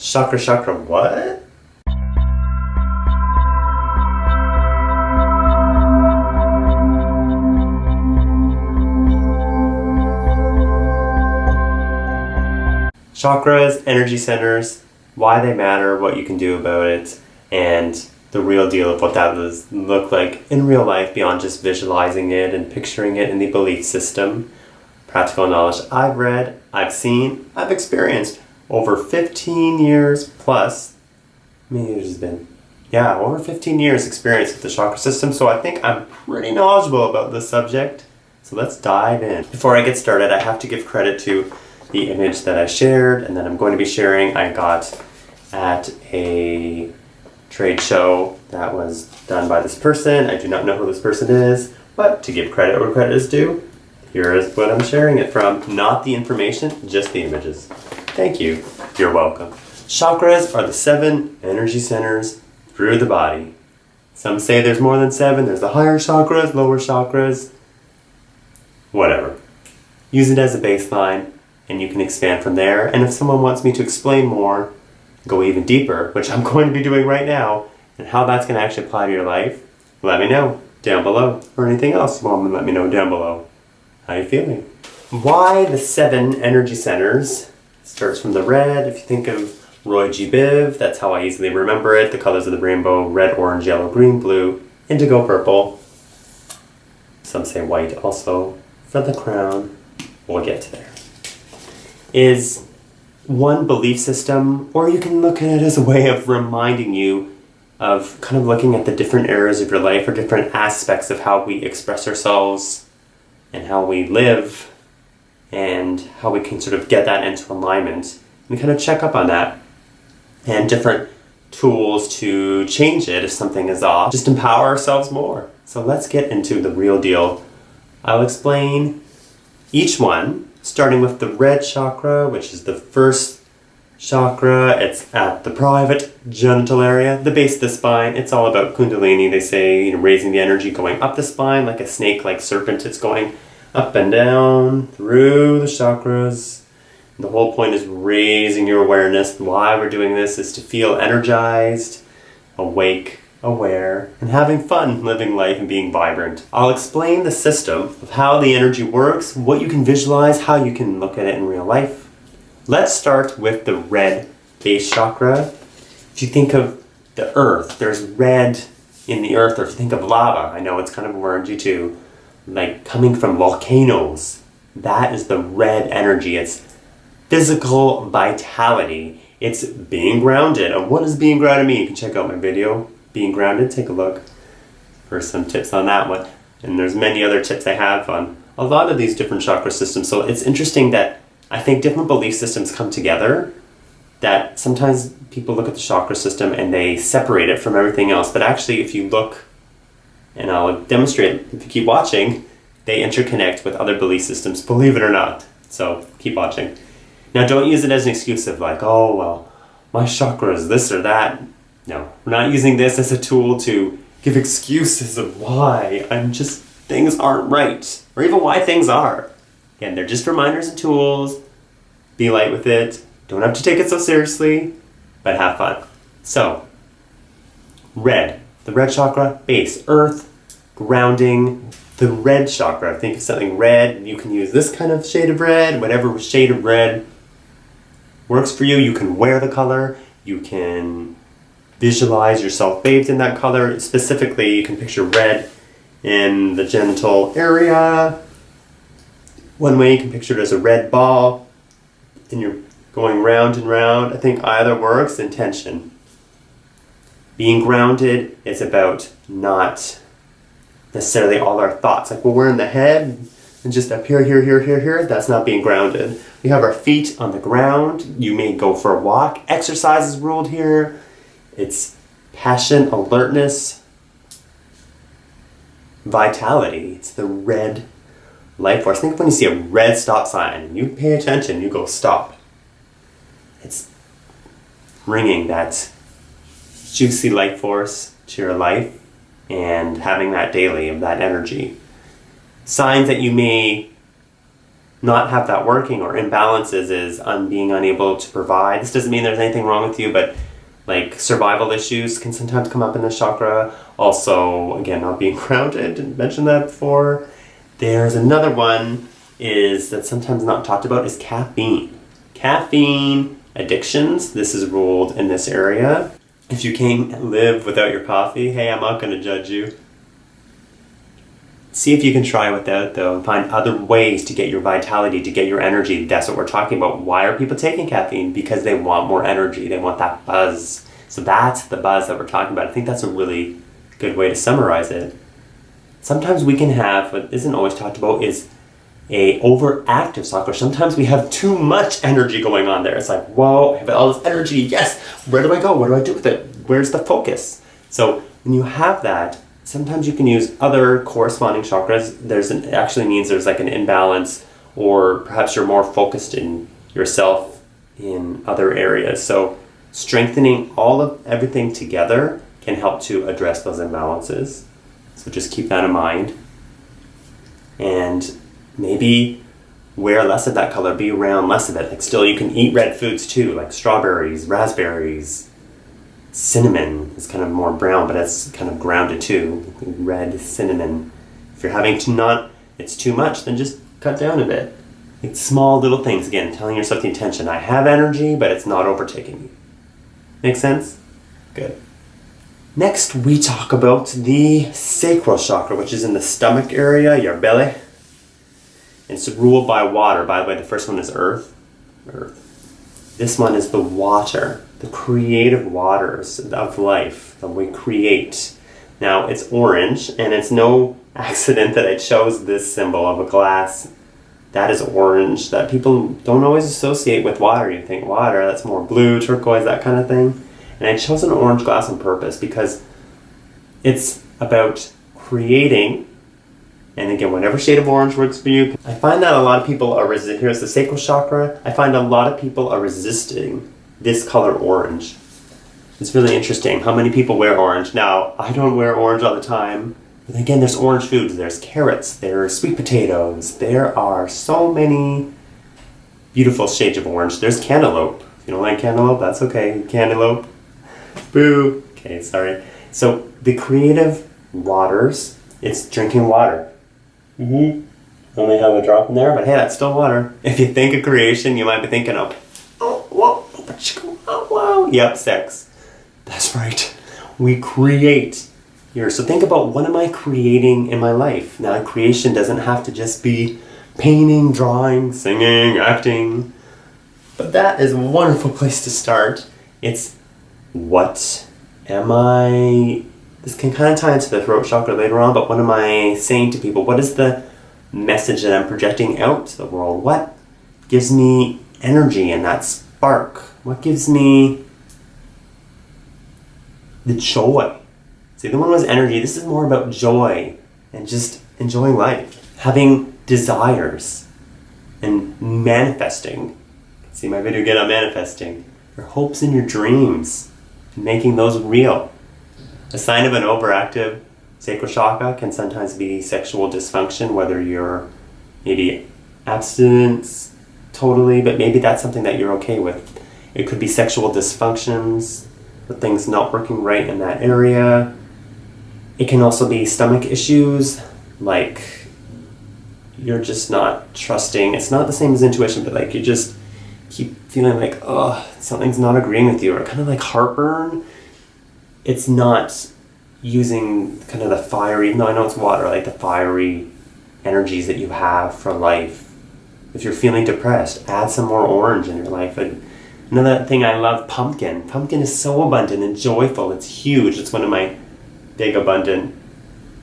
Chakra, what? Chakras, energy centers, why they matter, what you can do about it, and the real deal of what that does look like in real life beyond just visualizing it and picturing it in the belief system. Practical knowledge I've read, I've seen, I've experienced over 15 years plus. How many years has it been? Yeah, over 15 years experience with the chakra system, so I think I'm pretty knowledgeable about this subject. So let's dive in. Before I get started, I have to give credit to the image that I shared and that I'm going to be sharing. I got at a trade show that was done by this person. I do not know who this person is, but to give credit where credit is due, here is what I'm sharing it from. Not the information, just the images. Thank you. You're welcome. Chakras are the 7 energy centers through the body. Some say there's more than 7. There's the higher chakras, lower chakras, whatever. Use it as a baseline and you can expand from there. And if someone wants me to explain more, go even deeper, which I'm going to be doing right now, and how that's going to actually apply to your life, let me know down below. Or anything else you want to let me know down below. How you feeling? Why the 7 energy centers? Starts from the red. If you think of Roy G. Biv, that's how I easily remember it. The colors of the rainbow: red, orange, yellow, green, blue, indigo, purple. Some say white also. For the crown, we'll get to there. Is one belief system, or you can look at it as a way of reminding you of kind of looking at the different areas of your life or different aspects of how we express ourselves and how we live and how we can sort of get that into alignment and kind of check up on that and different tools to change it if something is off. Just empower ourselves more. So let's get into the real deal. I'll explain each one, starting with the red chakra, which is the first chakra. It's at the private genital area, the base of the spine. It's all about kundalini. They say, raising the energy, going up the spine like a snake, like serpent. It's going up and down through the chakras. The whole point is raising your awareness. Why we're doing this is to feel energized, awake, aware, and having fun living life and being vibrant. I'll explain the system of how the energy works, what you can visualize, how you can look at it in real life. Let's start with the red base chakra. If you think of the earth, there's red in the earth, or if you think of lava, I know it's kind of orangey too, like coming from volcanoes. That is the red energy. It's physical vitality. It's being grounded. And what does being grounded mean? You can check out my video, Being Grounded. Take a look for some tips on that one. And there's many other tips I have on a lot of these different chakra systems. So it's interesting that I think different belief systems come together, that sometimes people look at the chakra system and they separate it from everything else. But actually, if you look, and I'll demonstrate if you keep watching, they interconnect with other belief systems, believe it or not. So keep watching. Now don't use it as an excuse of like, oh, well, my chakra is this or that. No, we're not using this as a tool to give excuses of why things aren't right, or even why things are. Again, they're just reminders and tools. Be light with it. Don't have to take it so seriously, but have fun. So, red. The red chakra, base, earth, grounding. The red chakra, think of something red. You can use this kind of shade of red, whatever shade of red works for you. You can wear the color. You can visualize yourself bathed in that color. Specifically, you can picture red in the genital area. One way you can picture it as a red ball, and you're going round and round. I think either works. Intention. Being grounded is about not necessarily all our thoughts. Like when we're in the head and just up here, here, that's not being grounded. We have our feet on the ground. You may go for a walk. Exercise is ruled here. It's passion, alertness, vitality. It's the red life force. Think when you see a red stop sign, you pay attention, you go stop. It's bringing that juicy life force to your life and having that daily of that energy. Signs that you may not have that working or imbalances is being unable to provide. This doesn't mean there's anything wrong with you, but like survival issues can sometimes come up in this chakra. Also, again, not being grounded, didn't mention that before. There's another one is that's sometimes not talked about is caffeine. Caffeine addictions, this is ruled in this area. If you can't live without your coffee, hey, I'm not going to judge you. See if you can try without, though, and find other ways to get your vitality, to get your energy. That's what we're talking about. Why are people taking caffeine? Because they want more energy. They want that buzz. So that's the buzz that we're talking about. I think that's a really good way to summarize it. Sometimes we can have, what isn't always talked about, is a overactive chakra. Sometimes we have too much energy going on there. It's like, whoa, I have all this energy. Yes, where do I go? What do I do with it? Where's the focus? So when you have that, sometimes you can use other corresponding chakras. It actually means there's like an imbalance, or perhaps you're more focused in yourself in other areas. So strengthening all of everything together can help to address those imbalances. So just keep that in mind. And maybe wear less of that color, be around less of it. Like still you can eat red foods too, like strawberries, raspberries. Cinnamon is kind of more brown, but it's kind of grounded too. Red cinnamon. If you're having it's too much, then just cut down a bit. It's small little things, again, telling yourself the intention. I have energy, but it's not overtaking me. Make sense? Good. Next, we talk about the sacral chakra, which is in the stomach area, your belly. It's ruled by water. By the way, the first one is earth. This one is the water, the creative waters of life that we create. Now, it's orange, and it's no accident that I chose this symbol of a glass that is orange, that people don't always associate with water. You think water, that's more blue, turquoise, that kind of thing. And I chose an orange glass on purpose because it's about creating. And again, whatever shade of orange works for you. I find that a lot of people are here's the sacral chakra. I find a lot of people are resisting this color orange. It's really interesting how many people wear orange. Now, I don't wear orange all the time. But again, there's orange foods. There's carrots. There's sweet potatoes. There are so many beautiful shades of orange. There's cantaloupe. If you don't like cantaloupe, that's okay. Cantaloupe. Boo. Okay, sorry. So the creative waters, it's drinking water. Only have a drop in there, but hey, that's still water. If you think of creation, you might be thinking of, wow. Yep, sex. That's right. We create here. So think about, what am I creating in my life? Now, creation doesn't have to just be painting, drawing, singing, acting. But that is a wonderful place to start. It's, what am I... This can kind of tie into the throat chakra later on, but what am I saying to people? What is the message that I'm projecting out to the world? What gives me energy and that spark? What gives me the joy? See, the one was energy. This is more about joy and just enjoying life. Having desires and manifesting. See my video again on manifesting. Your hopes and your dreams. Making those real. A sign of an overactive sacral chakra can sometimes be sexual dysfunction, whether you're maybe abstinence totally, but maybe that's something that you're okay with. It could be sexual dysfunctions, or things not working right in that area. It can also be stomach issues, like you're just not trusting. It's not the same as intuition, but like you just keep feeling like, oh, something's not agreeing with you, or kind of like heartburn. It's not using kind of the fiery, even though I know it's water, like the fiery energies that you have for life. If you're feeling depressed, add some more orange in your life. And another thing I love, pumpkin. Pumpkin is so abundant and joyful. It's huge. It's one of my big abundant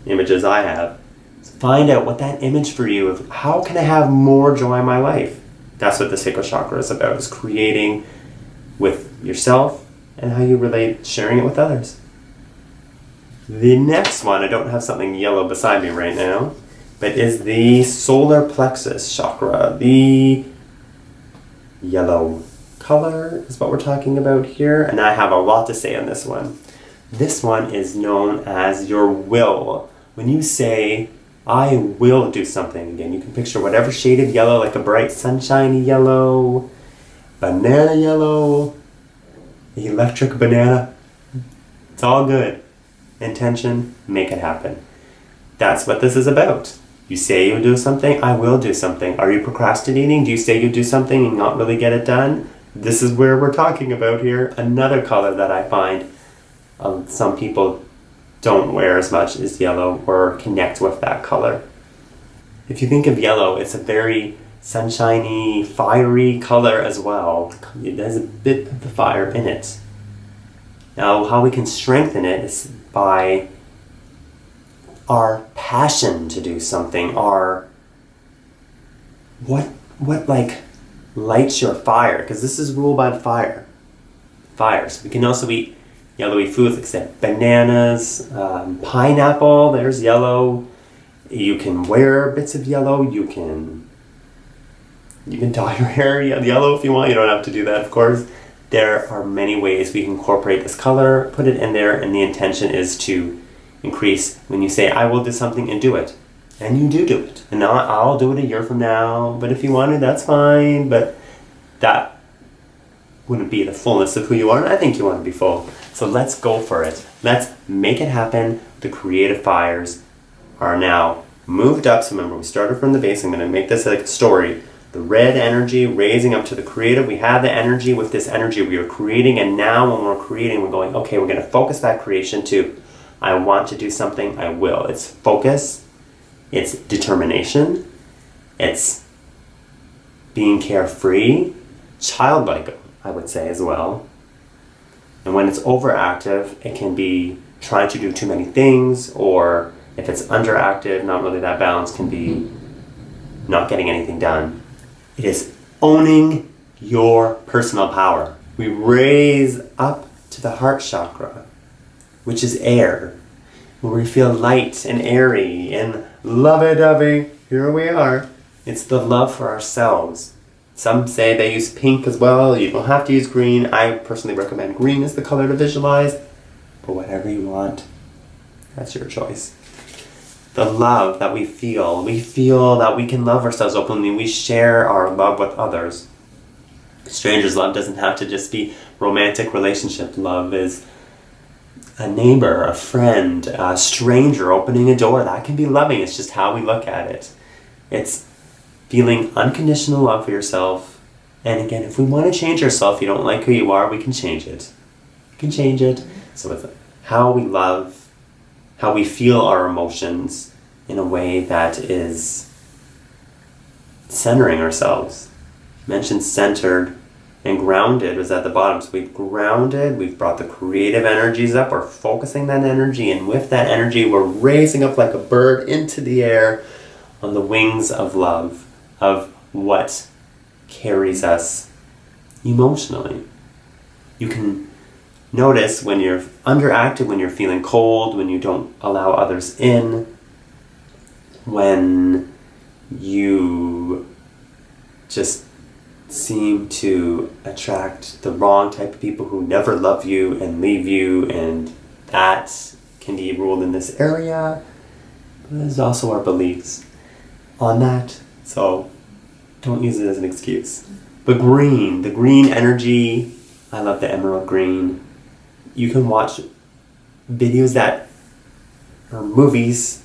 images I have. So find out what that image for you of how can I have more joy in my life. That's what the sacral chakra is about, is creating with yourself and how you relate, sharing it with others. The next one, I don't have something yellow beside me right now, but is the solar plexus chakra. The yellow color is what we're talking about here, and I have a lot to say on this one. This one is known as your will. When you say, I will do something. Again, you can picture whatever shade of yellow, like a bright sunshiny yellow, banana yellow, electric banana. It's all good. Intention, make it happen. That's what this is about. You say you'll do something, I will do something. Are you procrastinating? Do you say you'll do something and not really get it done? This is where we're talking about here. Another color that I find some people don't wear as much is yellow or connect with that color. If you think of yellow, it's a very sunshiny, fiery color as well. It has a bit of the fire in it. Now, how we can strengthen it is by our passion to do something, our what like lights your fire, because this is ruled by fire. So we can also eat yellowy foods, like I said, bananas, pineapple, there's yellow. You can wear bits of yellow, you can dye your hair yellow if you want. You don't have to do that, of course. There are many ways we can incorporate this color, put it in there, and the intention is to increase when you say, I will do something, and do it. And you do it. And I'll do it a year from now, but if you want it, that's fine. But that wouldn't be the fullness of who you are, and I think you want to be full. So let's go for it. Let's make it happen. The creative fires are now moved up. So remember, we started from the base. I'm going to make this like a story. The red energy raising up to the creative. We have the energy. With this energy, we are creating. And now when we're creating, we're going, okay, we're going to focus that creation to, I want to do something, I will. It's focus. It's determination. It's being carefree. Childlike, I would say as well. And when it's overactive, it can be trying to do too many things, or if it's underactive, not really that balanced, can be not getting anything done. It is owning your personal power. We raise up to the heart chakra, which is air, where we feel light and airy and lovey-dovey. Here we are. It's the love for ourselves. Some say they use pink as well. You don't have to use green. I personally recommend green as the color to visualize. But whatever you want, that's your choice. The love that we feel that we can love ourselves openly. We share our love with others. Strangers' love doesn't have to just be romantic relationship. Love is a neighbor, a friend, a stranger opening a door. That can be loving. It's just how we look at it. It's feeling unconditional love for yourself. And again, if we want to change ourselves, you don't like who you are, we can change it. We can change it. So it's how we love, how we feel our emotions in a way that is centering ourselves. Mentioned centered and grounded was at the bottom. So we've grounded, we've brought the creative energies up, we're focusing that energy, and with that energy, we're raising up like a bird into the air on the wings of love, of what carries us emotionally. You can notice when you're underactive, when you're feeling cold, when you don't allow others in, when you just seem to attract the wrong type of people who never love you and leave you, and that can be ruled in this area. But there's also our beliefs on that, so don't use it as an excuse. But green, the green energy, I love the emerald green. You can watch videos that, or movies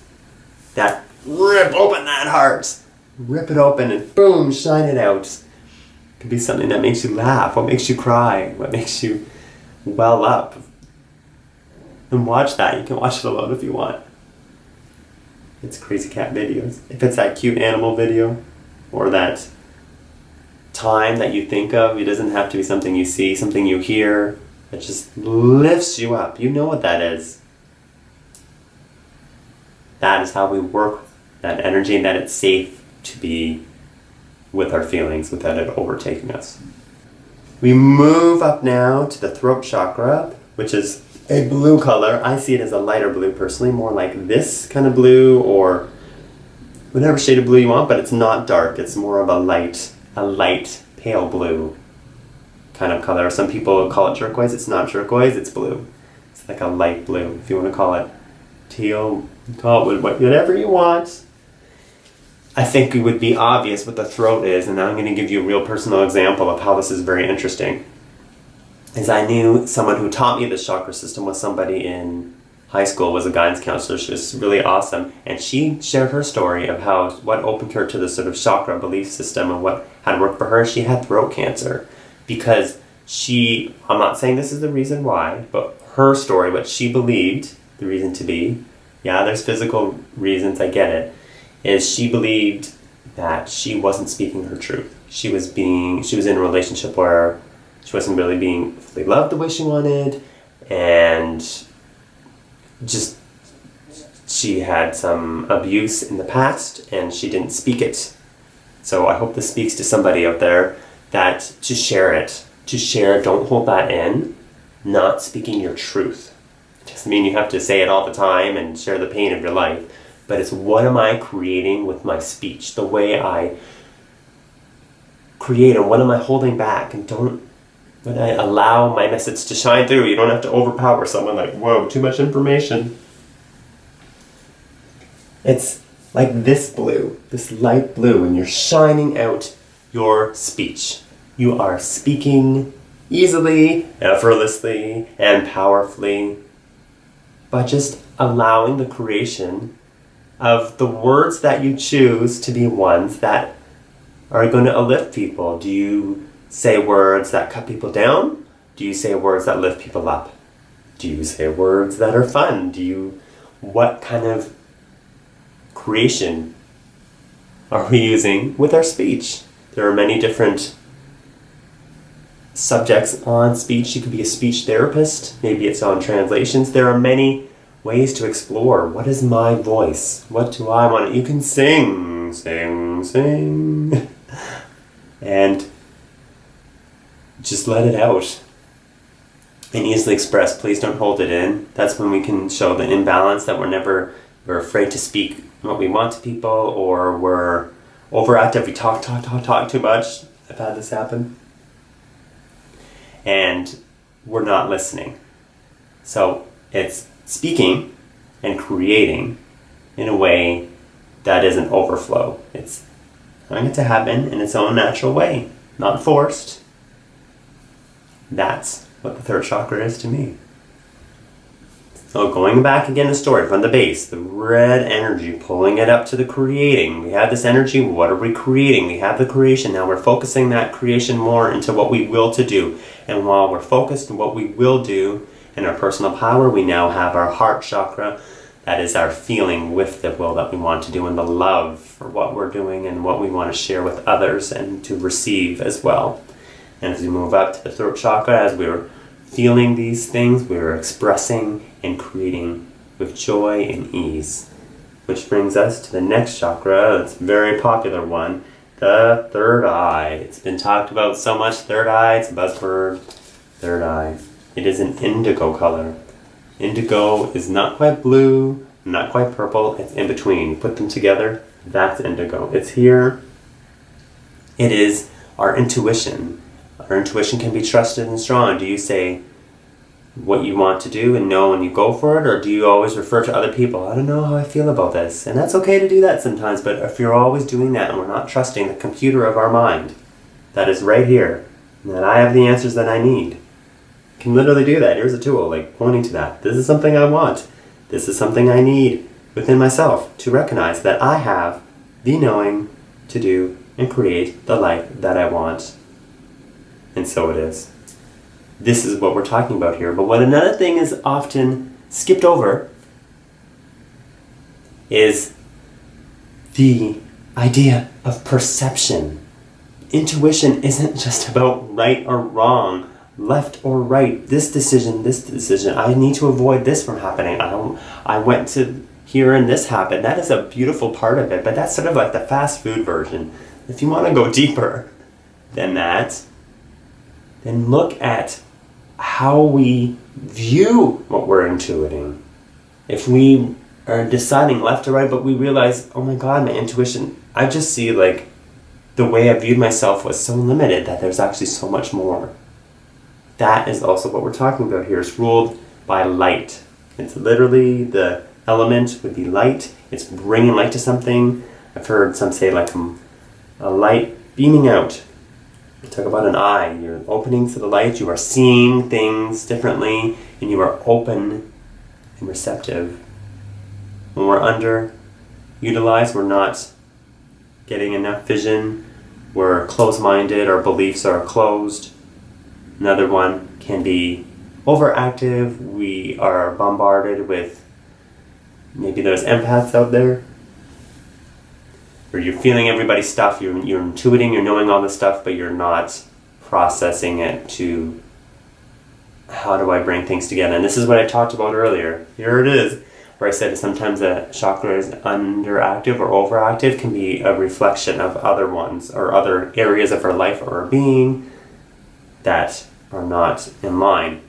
that rip open that heart, rip it open and boom, shine it out. It could be something that makes you laugh, what makes you cry, what makes you well up. And watch that. You can watch it alone if you want. It's crazy cat videos. If it's that cute animal video, or that time that you think of, it doesn't have to be something you see, something you hear, that just lifts you up. You know what that is. That is how we work with that energy, and that it's safe to be with our feelings without it overtaking us. We move up now to the throat chakra, which is a blue color. I see it as a lighter blue personally, more like this kind of blue, or whatever shade of blue you want, but it's not dark. It's more of a light pale blue kind of color. Some people call it turquoise. It's not turquoise, it's blue. It's like a light blue. If you want to call it teal, call it whatever you want. I think it would be obvious what the throat is, and I'm going to give you a real personal example of how this is very interesting. Is I knew someone who taught me this chakra system was somebody in high school, was a guidance counselor. She was really awesome, and she shared her story of how what opened her to this sort of chakra belief system and what had worked for her. She had throat cancer because I'm not saying this is the reason why, but her story, what she believed the reason to be, yeah, there's physical reasons, I get it, is she believed that she wasn't speaking her truth. She was in a relationship where she wasn't really being fully loved the way she wanted, and just she had some abuse in the past and she didn't speak it. So I hope this speaks to somebody out there, that to share, don't hold that in. Not speaking your truth. It doesn't mean you have to say it all the time and share the pain of your life, but it's what am I creating with my speech, the way I create, and what am I holding back, and when I allow my message to shine through. You don't have to overpower someone like, whoa, too much information. It's like this blue, this light blue, and you're shining out your speech. You are speaking easily, effortlessly, and powerfully by just allowing the creation of the words that you choose to be ones that are going to uplift people. Do you say words that cut people down? Do you say words that lift people up? Do you say words that are fun? What kind of creation are we using with our speech? There are many different subjects on speech. You could be a speech therapist. Maybe it's on translations. There are many ways to explore. What is my voice? What do I want? You can sing, and just let it out and easily express. Please don't hold it in. That's when we can show the imbalance, that we're afraid to speak what we want to people, or we're overactive. We talk too much. I've had this happen. And we're not listening. So it's speaking and creating in a way that is an overflow. It's allowing it to happen in its own natural way, not forced. That's what the third chakra is to me. So going back again the story from the base, the red energy, pulling it up to the creating. We have this energy, what are we creating? We have the creation. Now we're focusing that creation more into what we will to do. And while we're focused on what we will do in our personal power, we now have our heart chakra. That is our feeling with the will that we want to do, and the love for what we're doing and what we want to share with others and to receive as well. And as we move up to the throat chakra, as we're feeling these things, we're expressing and creating with joy and ease. Which brings us to the next chakra. It's a very popular one, the third eye. It's been talked about so much, third eye, it's a buzzword, third eye. It is an indigo color. Indigo is not quite blue, not quite purple, it's in between. You put them together, that's indigo. It's here. It is our intuition. Our intuition can be trusted and strong. Do you say what you want to do and know when you go for it, or do you always refer to other people? I don't know how I feel about this. And that's okay to do that sometimes, but if you're always doing that and we're not trusting the computer of our mind that is right here, and that I have the answers that I need, I can literally do that. Here's a tool, like pointing to that. This is something I want. This is something I need within myself to recognize that I have the knowing to do and create the life that I want. And so it is. This is what we're talking about here. But what another thing is often skipped over is the idea of perception. Intuition isn't just about right or wrong, left or right, this decision. I need to avoid this from happening. I went to here and this happened. That is a beautiful part of it, but that's sort of like the fast food version. If you want to go deeper than that, then look at how we view what we're intuiting. If we are deciding left or right, but we realize, oh my God, my intuition, I just see like the way I viewed myself was so limited that there's actually so much more. That is also what we're talking about here. It's ruled by light. It's literally the element would be light. It's bringing light to something. I've heard some say like a light beaming out. Talk about an eye. You're opening to the light, you are seeing things differently, and you are open and receptive. When we're underutilized, we're not getting enough vision, we're closed-minded, our beliefs are closed. Another one can be overactive, we are bombarded with, maybe there's empaths out there, where you're feeling everybody's stuff, you're intuiting, you're knowing all this stuff, but you're not processing it to how do I bring things together. And this is what I talked about earlier. Here it is, where I said sometimes a chakra is underactive or overactive can be a reflection of other ones or other areas of our life or our being that are not in line.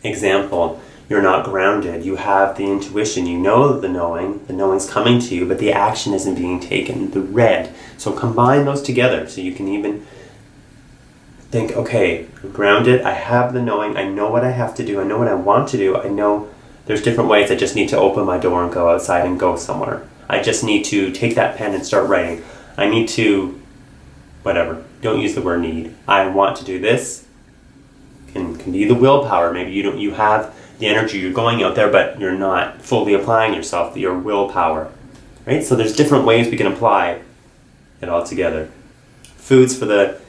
Example, you're not grounded. You have the intuition, you know the knowing's coming to you, but the action isn't being taken, the red. So combine those together so you can even think, okay, I'm grounded, I have the knowing, I know what I have to do, I know what I want to do, I know there's different ways. I just need to open my door and go outside and go somewhere. I just need to take that pen and start writing. I need to, whatever, don't use the word need. I want to do this. Can be the willpower. Maybe you have the energy, you're going out there, but you're not fully applying yourself, your willpower. Right? So there's different ways we can apply it all together. Foods for the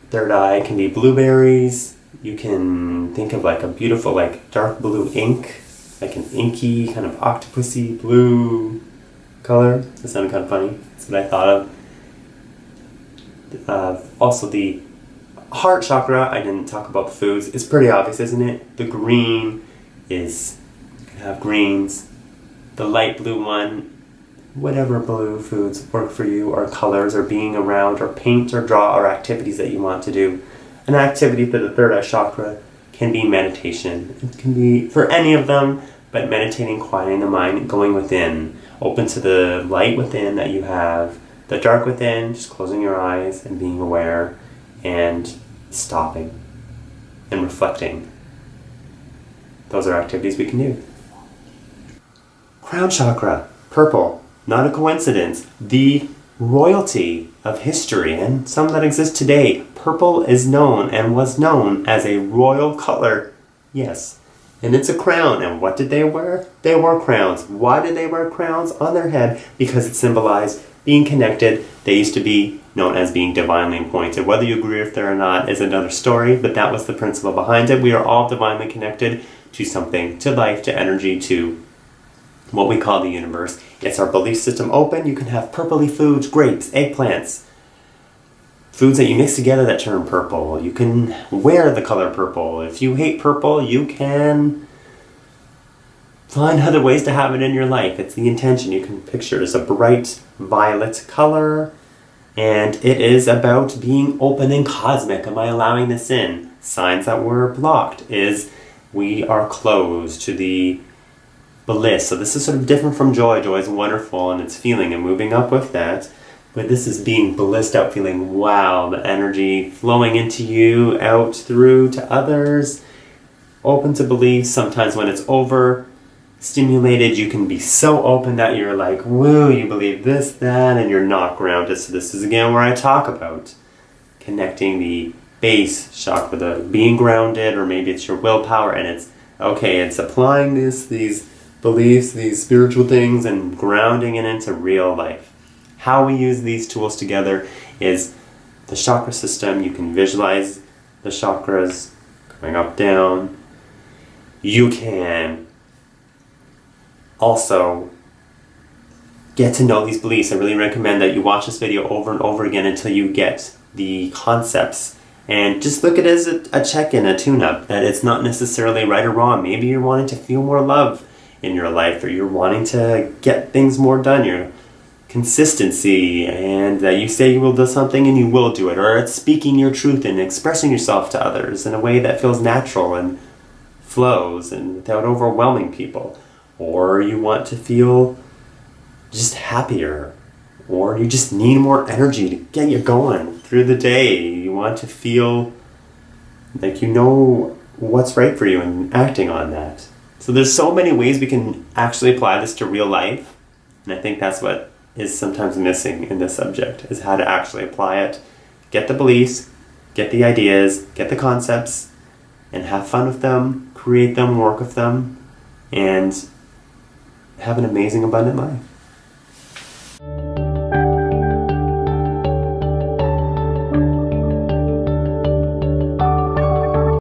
third eye can be blueberries. You can think of like a beautiful, like dark blue ink, like an inky, kind of octopusy blue color. That sounded kind of funny. That's what I thought of. Also the heart chakra, I didn't talk about the foods. It's pretty obvious, isn't it? The green is, you can have greens. The light blue one, whatever blue foods work for you, or colors, or being around, or paint, or draw, or activities that you want to do. An activity for the third eye chakra can be meditation. It can be for any of them, but meditating, quieting the mind, going within, open to the light within that you have, the dark within, just closing your eyes and being aware and stopping and reflecting. Those are activities we can do. Crown chakra, purple, not a coincidence. The royalty of history and some that exist today. Purple is known and was known as a royal color. Yes. And it's a crown. And what did they wear? They wore crowns. Why did they wear crowns on their head? Because it symbolized being connected. They used to be known as being divinely appointed. Whether you agree with it or not is another story, but that was the principle behind it. We are all divinely connected to something, to life, to energy, to what we call the universe. It's our belief system open. You can have purpley foods, grapes, eggplants, foods that you mix together that turn purple. You can wear the color purple. If you hate purple, you can find other ways to have it in your life. It's the intention. You can picture it as a bright violet color, and it is about being open and cosmic. Am I allowing this in? Signs that we're blocked is we are closed to the bliss. So this is sort of different from joy. Joy is wonderful and it's feeling and moving up with that. But this is being blissed out, feeling wow, the energy flowing into you, out through to others, open to belief. Sometimes when it's over stimulated, you can be so open that you're like, woo, you believe this, that, and you're not grounded. So this is again where I talk about connecting the base chakra, the being grounded, or maybe it's your willpower, and it's okay, it's applying these beliefs, these spiritual things, and grounding it into real life. How we use these tools together is the chakra system. You can visualize the chakras going up, down. You can also get to know these beliefs. I really recommend that you watch this video over and over again until you get the concepts. And just look at it as a check-in, a tune-up, that it's not necessarily right or wrong. Maybe you're wanting to feel more love in your life, or you're wanting to get things more done. Your consistency, and that you say you will do something and you will do it, or it's speaking your truth and expressing yourself to others in a way that feels natural and flows and without overwhelming people. Or you want to feel just happier, or you just need more energy to get you going through the day. You want to feel like you know what's right for you and acting on that. So there's so many ways we can actually apply this to real life, and I think that's what is sometimes missing in this subject, is how to actually apply it. Get the beliefs, get the ideas, get the concepts, and have fun with them, create them, work with them, and have an amazing, abundant life.